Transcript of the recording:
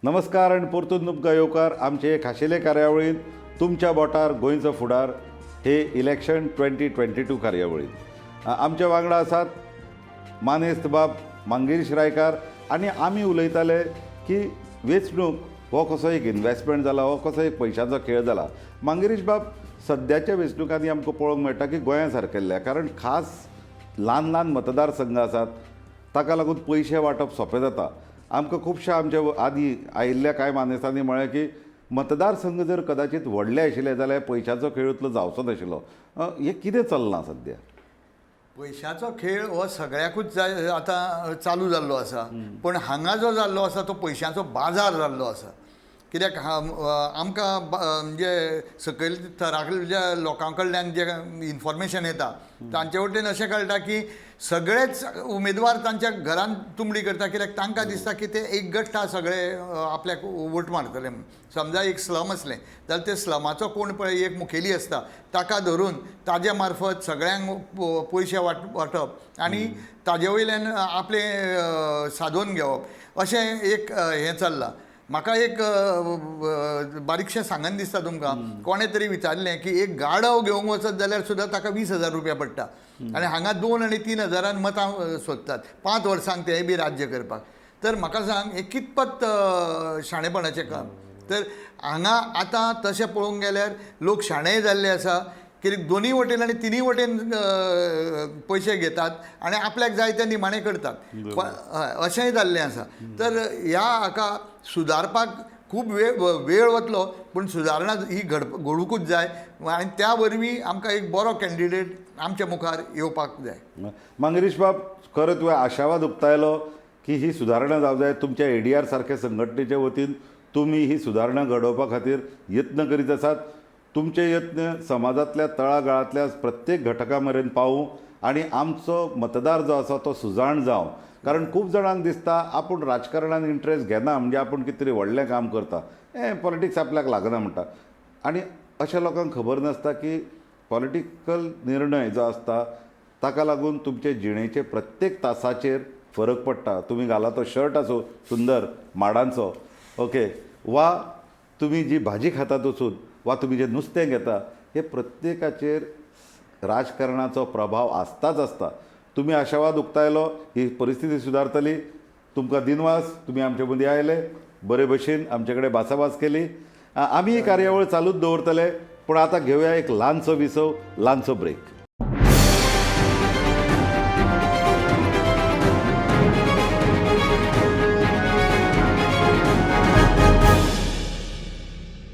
नमस्कार आणि परतून तुमकां येवकार आमचे खाशेले कार्यावळींत तुमच्या बोटार गोंयचो फुडार हे इलेक्शन 2022 कार्यावळींत आमच्या वांगडा आसात मानेस्त बाब मंगेश रायकार आनी आमी उलयताले की वेंचणूक हो कसो एक इन्वेस्टमेंट जाला, हो कसो एक पयशांचो खेळ जाला. मंगेश बाब, सद्याच्या वेंचणुकांनी आमकां पळोवंक मेळटा की गोंया सारकेल्ल्या कारण खास ल्हान ल्हान मतदारसंघ आसात, ताका लागून पयशे वांटप सोंपें जाता. आमकां खुबशा आमचे आदीं आयिल्ल्या कांय मानेस्तांनी म्हळें की मतदारसंघ जर कदाचित व्हडले आशिल्ले जाल्यार पयशांचो खेळ इतलो जावचो नाशिल्लो. हें कितें चलना सद्या? पयशांचो खेळ हो सगळ्याकूच आतां चालू जाल्लो आसा, पण हांगा जो जाल्लो आसा तो पयशांचो बाजार जाल्लो आसा. कित्याक आमकां म्हणजे सकयल थराकल्या लोकां कडल्यान जे इन्फॉर्मेशन येता तांचे वटेन अशें कळटा की सगळेच उमेदवार तांच्या घरान तुंबडी करता, कित्याक तांकां दिसता की ते एक गठ्ठा सगळे आपल्याक वोट मारतले म्हूण. समजा एक स्लम असलें जाल्यार ते स्लमाचो कोण पळय एक मुखेली आसता ताका धरून ताजे मार्फत सगळ्यांक पयशे वांटप आनी ताजे वयल्यान आपलें साधून घेवप अशें एक हें चल्लां. म्हाका एक बारीकशें सांगन दिसता तुमकां, कोणें तरी विचारलें की एक गाडव घेवंक वचत जाल्यार सुद्दां ताका 20,000 रुपया पडटा आनी हांगा 2 आनी 3 हजारान मतां सोदतात 5 वर्सांक तेंय बी राज्य करपाक. तर म्हाका सांग हें कितपत शाणेपणाचें काम? तर हांगा आतां तशें पळोवंक गेल्यार लोक शाणेय जाल्ले आसा, कित्याक दोनूय वटेन आनी तिनूय वटेन पयशे घेतात आनी आपल्याक जाय तें निमाणें करतात. अशेंय जाल्लें आसा. तर ह्या हाका सुदारपाक खूब वेळ वतलो, पूण सुदारणा ही घडूंकूच जाय आनी त्या वरवीं आमकां एक बरो कॅन्डिडेट आमच्या मुखार येवपाक जाय. मंगेश बाब, खरें तुवें आशावाद उक्तायलो की ही सुदारणा जावं जाय. तुमच्या ADR सारके संघटनेचे वतीन तुमी ही सुदारणा घडोवपा खातीर यत्न करीत आसात. तुमचे यत्न समाजांतल्या तळागाळांतल्या प्रत्येक घटका मेरेन पावूं आनी आमचो मतदार जो आसा तो सुजाण जावं. कारण खूब जाणांक दिसता आपूण राजकारणान इंट्रस्ट घेना म्हणजे आपूण कितें तरी व्हडलें काम करता, पॉलिटिक्स आपल्याक लागना म्हणटा. आनी अशा लोकांक खबर नासता की पॉलिटिकल निर्णय जो आसता ताका लागून तुमचे जिणेचे प्रत्येक तासाचेर फरक पडटा. तुमी घाला तो शर्ट आसूं सुंदर माडांचो, ओके, वा तुमी जी भाजी खातात वचून, वा तुमी जें नुस्तें घेता, हे प्रत्येकाचेर राजकारणाचो प्रभाव आसताच आसता. तुमी आशावाद उक्तायलो ही परिस्थिती सुदारतली. तुमकां दिनवास, तुमी आमचे मदीं आयले, बरे भशेन आमचे कडेन भासाभास केली. आमी ही कार्यावळ चालूच दवरतले, पूण आतां घेवया एक ल्हानसो विसव, ल्हानसो ब्रेक.